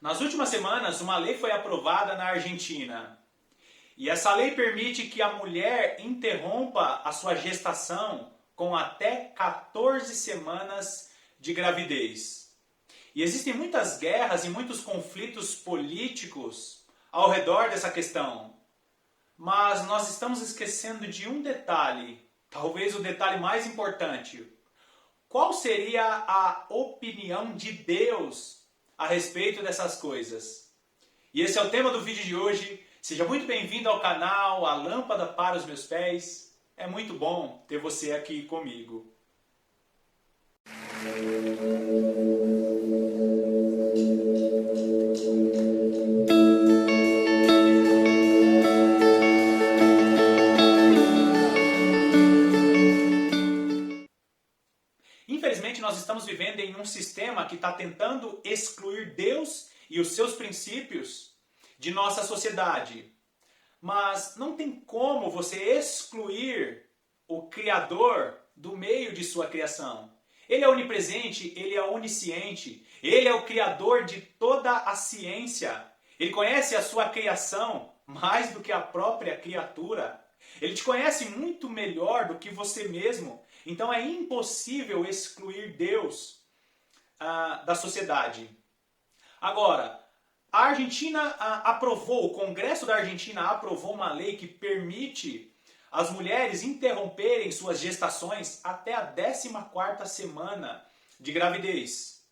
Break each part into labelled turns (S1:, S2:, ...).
S1: Nas últimas semanas, uma lei foi aprovada na Argentina. E essa lei permite que a mulher interrompa a sua gestação com até 14 semanas de gravidez. E existem muitas guerras e muitos conflitos políticos ao redor dessa questão. Mas nós estamos esquecendo de um detalhe, talvez o detalhe mais importante. Qual seria a opinião de Deus a respeito dessas coisas? E esse é o tema do vídeo de hoje. Seja muito bem-vindo ao canal A Lâmpada para os Meus Pés. É muito bom ter você aqui comigo. Infelizmente, nós estamos vivendo em um sistema que está tentando excluir Deus e os seus princípios de nossa sociedade. Mas não tem como você excluir o Criador do meio de sua criação. Ele é onipresente, ele é onisciente, ele é o Criador de toda a ciência. Ele conhece a sua criação mais do que a própria criatura. Ele te conhece muito melhor do que você mesmo. Então é impossível excluir Deus da sociedade. Agora, a Argentina aprovou, o Congresso da Argentina aprovou uma lei que permite as mulheres interromperem suas gestações até a 14ª semana de gravidez.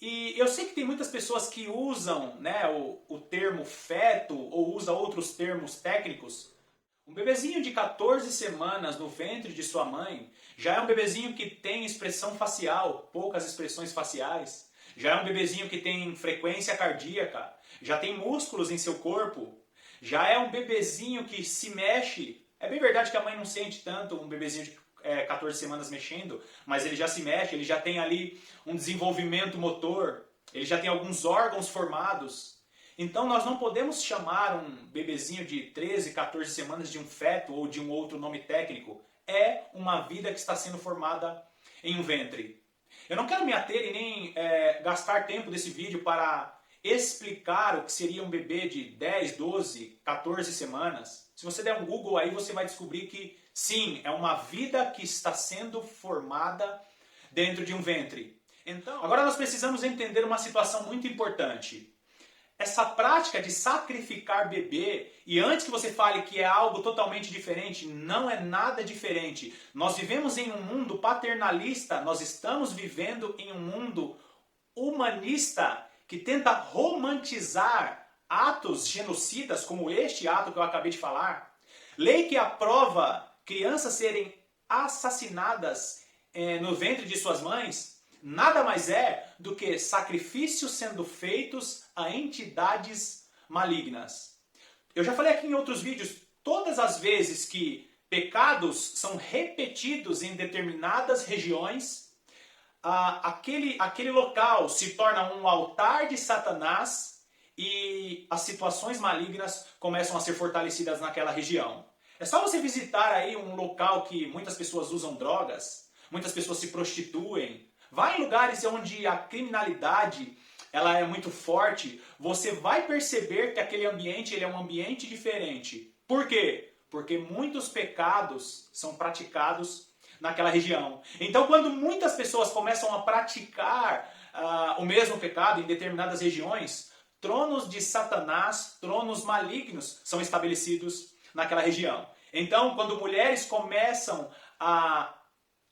S1: E eu sei que tem muitas pessoas que usam, né, o termo feto ou usam outros termos técnicos. Um bebezinho de 14 semanas no ventre de sua mãe já é um bebezinho que tem expressão facial, poucas expressões faciais. Já é um bebezinho que tem frequência cardíaca, já tem músculos em seu corpo. Já é um bebezinho que se mexe. É bem verdade que a mãe não sente tanto um bebezinho de 14 semanas mexendo, mas ele já se mexe, ele já tem ali um desenvolvimento motor, ele já tem alguns órgãos formados. Então nós não podemos chamar um bebezinho de 13, 14 semanas de um feto ou de um outro nome técnico. É uma vida que está sendo formada em um ventre. Eu não quero me ater e nem gastar tempo desse vídeo para explicar o que seria um bebê de 10, 12, 14 semanas. Se você der um Google aí, você vai descobrir que sim, é uma vida que está sendo formada dentro de um ventre. Então, agora nós precisamos entender uma situação muito importante. Essa prática de sacrificar bebê, e antes que você fale que é algo totalmente diferente, não é nada diferente. Nós vivemos em um mundo paternalista, nós estamos vivendo em um mundo humanista que tenta romantizar atos genocidas como este ato que eu acabei de falar. Lei que aprova crianças serem assassinadas no ventre de suas mães, nada mais é do que sacrifícios sendo feitos a entidades malignas. Eu já falei aqui em outros vídeos, todas as vezes que pecados são repetidos em determinadas regiões, aquele local se torna um altar de Satanás e as situações malignas começam a ser fortalecidas naquela região. É só você visitar aí um local que muitas pessoas usam drogas, muitas pessoas se prostituem. Vá em lugares onde a criminalidade ela é muito forte, você vai perceber que aquele ambiente ele é um ambiente diferente. Por quê? Porque muitos pecados são praticados naquela região. Então, quando muitas pessoas começam a praticar o mesmo pecado em determinadas regiões, tronos de Satanás, tronos malignos são estabelecidos naquela região. Então, quando mulheres começam a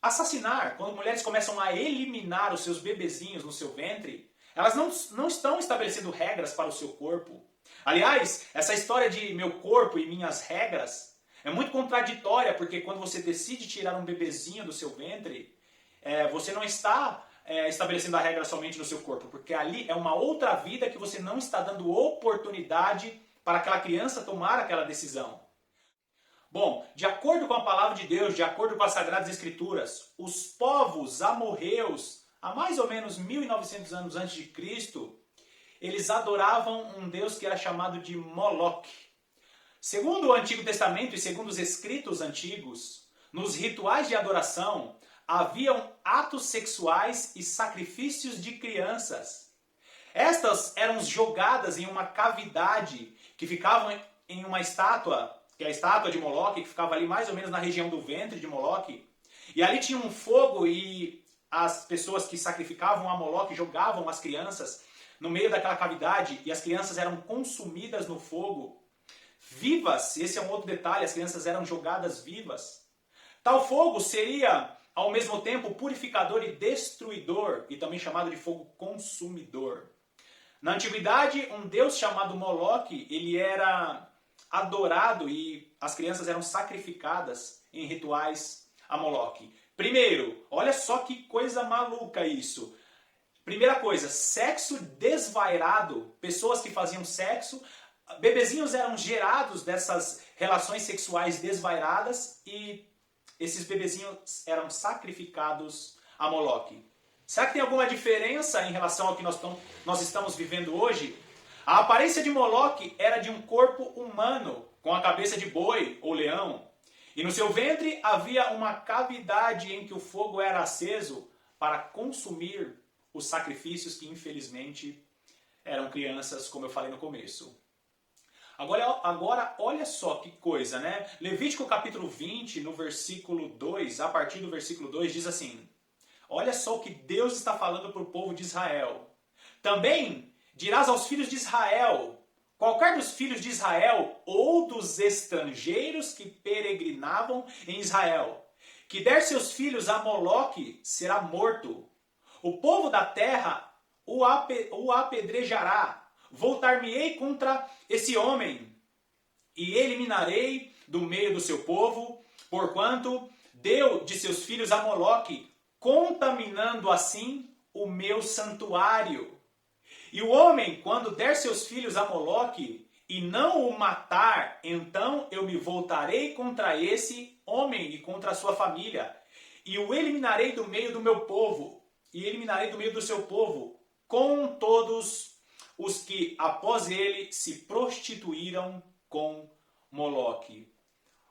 S1: assassinar, quando mulheres começam a eliminar os seus bebezinhos no seu ventre, elas não estão estabelecendo regras para o seu corpo. Aliás, essa história de meu corpo e minhas regras é muito contraditória, porque quando você decide tirar um bebezinho do seu ventre, você não está estabelecendo a regra somente no seu corpo, porque ali é uma outra vida que você não está dando oportunidade para aquela criança tomar aquela decisão. Bom, de acordo com a palavra de Deus, de acordo com as Sagradas Escrituras, os povos amorreus, há mais ou menos 1900 anos antes de Cristo, eles adoravam um deus que era chamado de Moloque. Segundo o Antigo Testamento e segundo os escritos antigos, nos rituais de adoração haviam atos sexuais e sacrifícios de crianças. Estas eram jogadas em uma cavidade que ficavam em uma estátua, que é a estátua de Moloque, que ficava ali mais ou menos na região do ventre de Moloque. E ali tinha um fogo e as pessoas que sacrificavam a Moloque jogavam as crianças no meio daquela cavidade e as crianças eram consumidas no fogo, vivas. Esse é um outro detalhe, as crianças eram jogadas vivas. Tal fogo seria, ao mesmo tempo, purificador e destruidor, e também chamado de fogo consumidor. Na antiguidade, um deus chamado Moloque, ele era adorado e as crianças eram sacrificadas em rituais a Moloque. Primeiro, olha só que coisa maluca isso. Primeira coisa, sexo desvairado, pessoas que faziam sexo, bebezinhos eram gerados dessas relações sexuais desvairadas e esses bebezinhos eram sacrificados a Moloque. Será que tem alguma diferença em relação ao que nós estamos vivendo hoje? A aparência de Moloque era de um corpo humano, com a cabeça de boi ou leão. E no seu ventre havia uma cavidade em que o fogo era aceso para consumir os sacrifícios que infelizmente eram crianças, como eu falei no começo. Agora olha só que coisa, né? Levítico capítulo 20, no versículo 2, a partir do versículo 2, diz assim: olha só o que Deus está falando para o povo de Israel. Também dirás aos filhos de Israel: qualquer dos filhos de Israel ou dos estrangeiros que peregrinavam em Israel, que der seus filhos a Moloque, será morto. O povo da terra o apedrejará. Voltar-me-ei contra esse homem e eliminarei do meio do seu povo, porquanto deu de seus filhos a Moloque, contaminando assim o meu santuário. E o homem, quando der seus filhos a Moloque e não o matar, então eu me voltarei contra esse homem e contra a sua família, e o eliminarei do meio do meu povo, e eliminarei do meio do seu povo, com todos os que após ele se prostituíram com Moloque.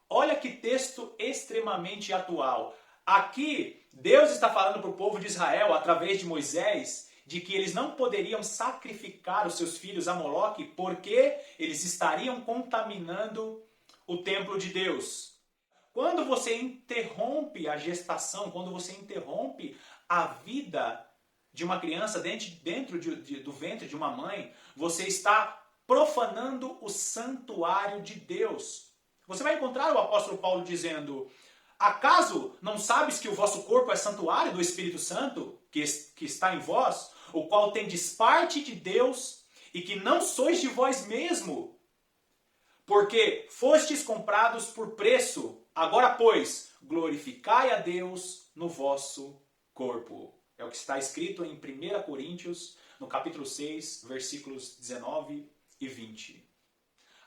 S1: Olha que texto extremamente atual. Aqui, Deus está falando para o povo de Israel, através de Moisés, de que eles não poderiam sacrificar os seus filhos a Moloque porque eles estariam contaminando o templo de Deus. Quando você interrompe a gestação, quando você interrompe a vida de uma criança dentro do ventre de uma mãe, você está profanando o santuário de Deus. Você vai encontrar o apóstolo Paulo dizendo: acaso não sabes que o vosso corpo é santuário do Espírito Santo, que está em vós, o qual tendes parte de Deus, e que não sois de vós mesmo? Porque fostes comprados por preço. Agora, pois, glorificai a Deus no vosso corpo. É o que está escrito em 1 Coríntios, no capítulo 6, versículos 19 e 20.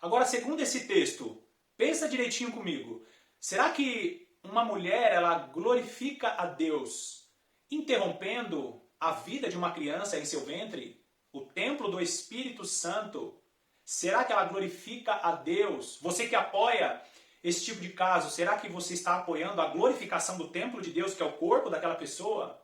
S1: Agora, segundo esse texto, pensa direitinho comigo. Será que uma mulher, ela glorifica a Deus interrompendo a vida de uma criança em seu ventre? O templo do Espírito Santo. Será que ela glorifica a Deus? Você que apoia esse tipo de caso, será que você está apoiando a glorificação do templo de Deus, que é o corpo daquela pessoa?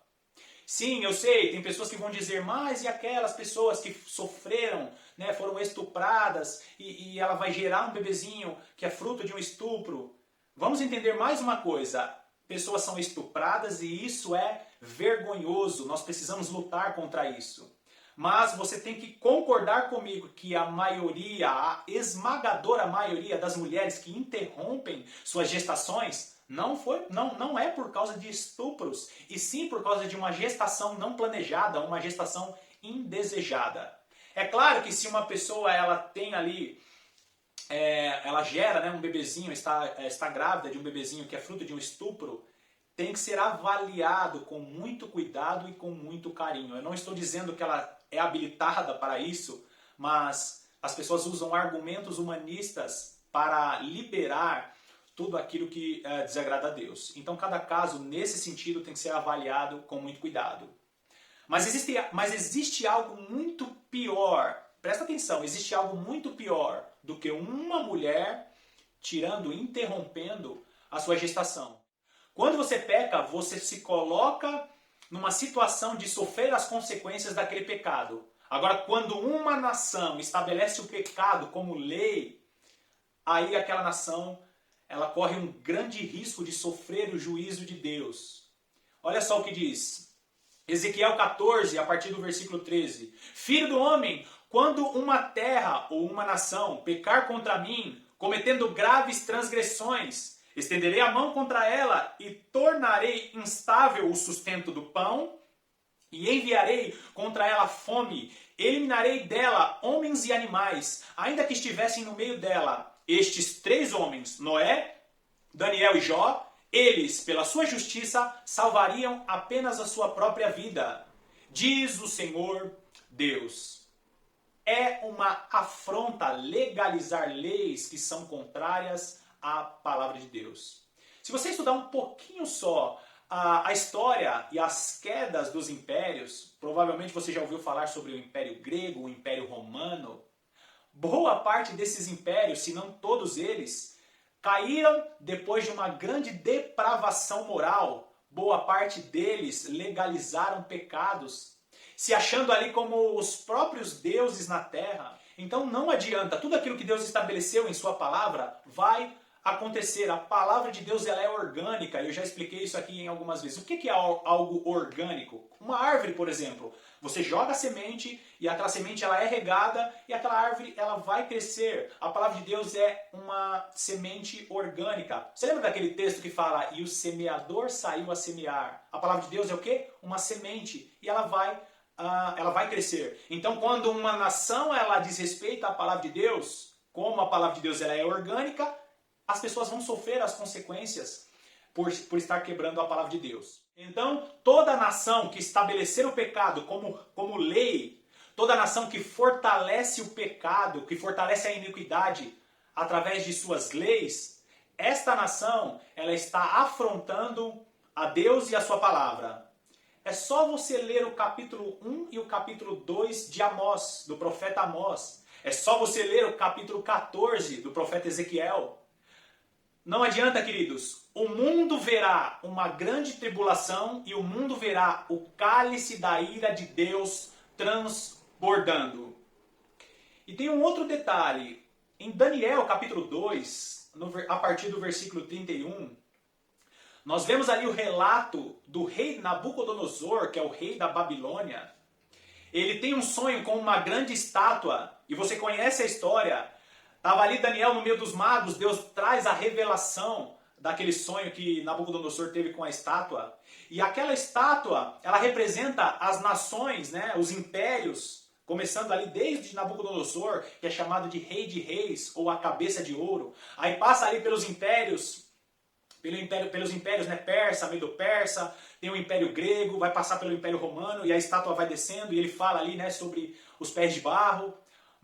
S1: Sim, eu sei, tem pessoas que vão dizer, mas e aquelas pessoas que sofreram, né, foram estupradas e ela vai gerar um bebezinho que é fruto de um estupro? Vamos entender mais uma coisa, pessoas são estupradas e isso é vergonhoso, nós precisamos lutar contra isso. Mas você tem que concordar comigo que a maioria, a esmagadora maioria das mulheres que interrompem suas gestações não é por causa de estupros, e sim por causa de uma gestação não planejada, uma gestação indesejada. É claro que se uma pessoa ela tem ali, ela gera, né, um bebezinho, está grávida de um bebezinho que é fruto de um estupro, tem que ser avaliado com muito cuidado e com muito carinho. Eu não estou dizendo que ela é habilitada para isso, mas as pessoas usam argumentos humanistas para liberar tudo aquilo que desagrada a Deus. Então cada caso, nesse sentido, tem que ser avaliado com muito cuidado. Mas existe algo muito pior, presta atenção, existe algo muito pior do que uma mulher interrompendo a sua gestação. Quando você peca, você se coloca numa situação de sofrer as consequências daquele pecado. Agora, quando uma nação estabelece o pecado como lei, aí aquela nação ela corre um grande risco de sofrer o juízo de Deus. Olha só o que diz Ezequiel 14, a partir do versículo 13. Filho do homem, quando uma terra ou uma nação pecar contra mim, cometendo graves transgressões, estenderei a mão contra ela e tornarei instável o sustento do pão, e enviarei contra ela fome, eliminarei dela homens e animais, ainda que estivessem no meio dela estes 3 homens, Noé, Daniel e Jó. Eles, pela sua justiça, salvariam apenas a sua própria vida. Diz o Senhor Deus. É uma afronta legalizar leis que são contrárias à palavra de Deus. Se você estudar um pouquinho só a história e as quedas dos impérios, provavelmente você já ouviu falar sobre o Império Grego, o Império Romano. Boa parte desses impérios, se não todos eles, caíram depois de uma grande depravação moral. Boa parte deles legalizaram pecados, se achando ali como os próprios deuses na terra. Então não adianta, tudo aquilo que Deus estabeleceu em sua palavra vai acontecer. A palavra de Deus ela é orgânica, eu já expliquei isso aqui em algumas vezes. O que é algo orgânico? Uma árvore, por exemplo. Você joga a semente e aquela semente ela é regada e aquela árvore ela vai crescer. A palavra de Deus é uma semente orgânica. Você lembra daquele texto que fala e o semeador saiu a semear? A palavra de Deus é o quê? Uma semente e ela vai crescer. Então quando uma nação ela desrespeita a palavra de Deus, como a palavra de Deus ela é orgânica, as pessoas vão sofrer as consequências por estar quebrando a palavra de Deus. Então, toda nação que estabelecer o pecado como lei, toda nação que fortalece o pecado, que fortalece a iniquidade através de suas leis, esta nação ela está afrontando a Deus e a sua palavra. É só você ler o capítulo 1 e o capítulo 2 de Amós, do profeta Amós. É só você ler o capítulo 14 do profeta Ezequiel. Não adianta, queridos, o mundo verá uma grande tribulação e o mundo verá o cálice da ira de Deus transbordando. E tem um outro detalhe. Em Daniel capítulo 2, a partir do versículo 31, nós vemos ali o relato do rei Nabucodonosor, que é o rei da Babilônia. Ele tem um sonho com uma grande estátua, e você conhece a história. Estava ali Daniel no meio dos magos, Deus traz a revelação daquele sonho que Nabucodonosor teve com a estátua. E aquela estátua, ela representa as nações, né, os impérios, começando ali desde Nabucodonosor, que é chamado de rei de reis, ou a cabeça de ouro. Aí passa ali pelos impérios, né, persa, medo-persa, tem o império grego, vai passar pelo império romano, e a estátua vai descendo, e ele fala ali, né, sobre os pés de barro.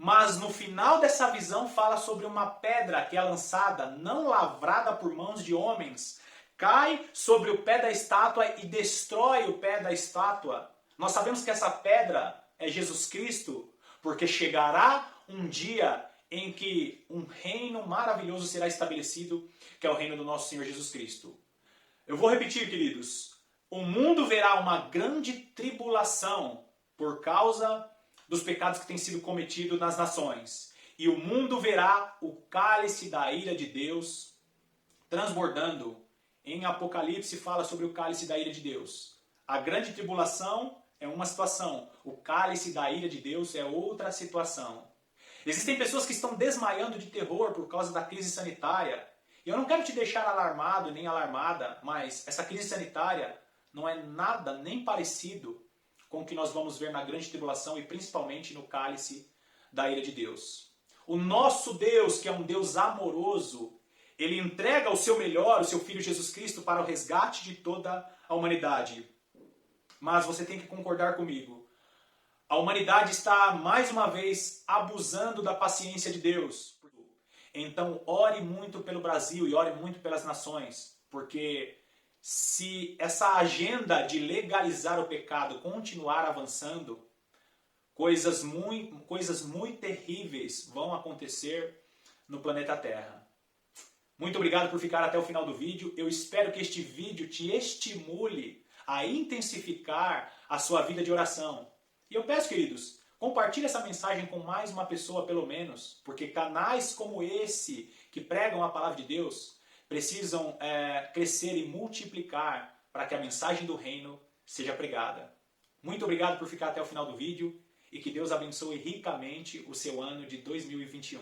S1: Mas no final dessa visão fala sobre uma pedra que é lançada, não lavrada por mãos de homens, cai sobre o pé da estátua e destrói o pé da estátua. Nós sabemos que essa pedra é Jesus Cristo, porque chegará um dia em que um reino maravilhoso será estabelecido, que é o reino do nosso Senhor Jesus Cristo. Eu vou repetir, queridos. O mundo verá uma grande tribulação por causa dos pecados que têm sido cometidos nas nações. E o mundo verá o cálice da ira de Deus transbordando. Em Apocalipse fala sobre o cálice da ira de Deus. A grande tribulação é uma situação. O cálice da ira de Deus é outra situação. Existem pessoas que estão desmaiando de terror por causa da crise sanitária. E eu não quero te deixar alarmado nem alarmada, mas essa crise sanitária não é nada nem parecido com o que nós vamos ver na grande tribulação e principalmente no cálice da ira de Deus. O nosso Deus, que é um Deus amoroso, ele entrega o seu melhor, o seu Filho Jesus Cristo, para o resgate de toda a humanidade. Mas você tem que concordar comigo. A humanidade está, mais uma vez, abusando da paciência de Deus. Então, ore muito pelo Brasil e ore muito pelas nações, porque se essa agenda de legalizar o pecado continuar avançando, coisas muito terríveis vão acontecer no planeta Terra. Muito obrigado por ficar até o final do vídeo. Eu espero que este vídeo te estimule a intensificar a sua vida de oração. E eu peço, queridos, Compartilhe essa mensagem com mais uma pessoa pelo menos, porque canais como esse que pregam a palavra de Deus precisam crescer e multiplicar para que a mensagem do reino seja pregada. Muito obrigado por ficar até o final do vídeo e que Deus abençoe ricamente o seu ano de 2021.